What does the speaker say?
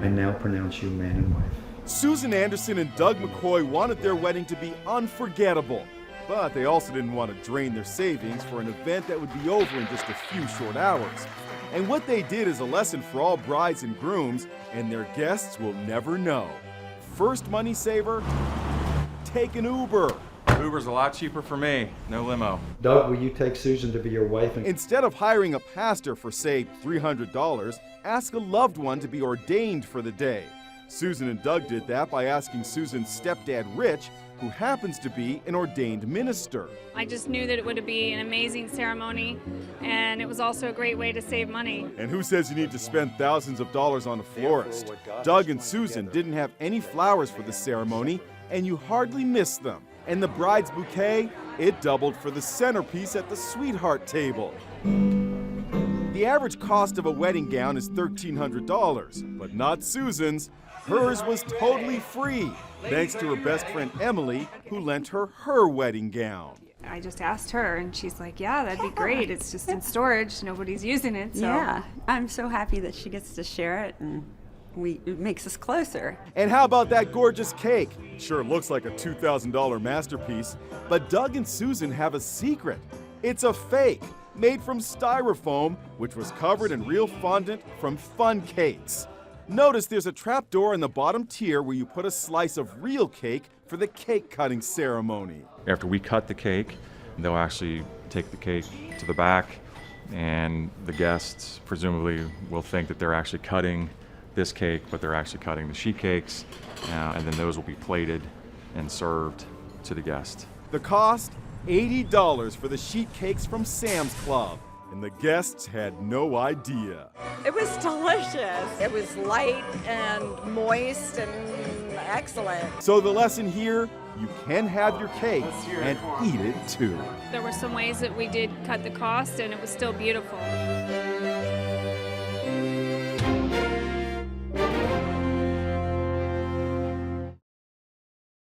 I now pronounce you man and wife. Susan Anderson and Doug McCoy wanted their wedding to be unforgettable, but they also didn't want to drain their savings for an event that would be over in just a few short hours. And what they did is a lesson for all brides and grooms, and their guests will never know. First money saver, take an Uber. Uber's a lot cheaper for me, no limo. Doug, will you take Susan to be your wife? Instead of hiring a pastor for, say, $300, ask a loved one to be ordained for the day. Susan and Doug did that by asking Susan's stepdad, Rich, who happens to be an ordained minister. I just knew that it would be an amazing ceremony, and it was also a great way to save money. And who says you need to spend thousands of dollars on a florist? Doug and Susan didn't have any flowers for the ceremony, and you hardly missed them. And the bride's bouquet, it doubled for the centerpiece at the sweetheart table. The average cost of a wedding gown is $1,300, but not Susan's. Hers was totally free, thanks to her best friend Emily, who lent her wedding gown. I just asked her, and she's like, yeah, that'd be great. It's just in storage. Nobody's using it. So. Yeah, I'm so happy that she gets to share it, and it makes us closer. And how about that gorgeous cake? Sure looks like a $2,000 masterpiece, but Doug and Susan have a secret. It's a fake, made from styrofoam, which was covered in real fondant from Fun Cakes. Notice there's a trap door in the bottom tier where you put a slice of real cake for the cake cutting ceremony. After we cut the cake, they'll actually take the cake to the back, and the guests presumably will think that they're actually cutting this cake, but they're actually cutting the sheet cakes, and then those will be plated and served to the guest. The cost? $80 for the sheet cakes from Sam's Club. And the guests had no idea. It was delicious. It was light and moist and excellent. So the lesson here, you can have your cake and eat it too. There were some ways that we did cut the cost, and it was still beautiful.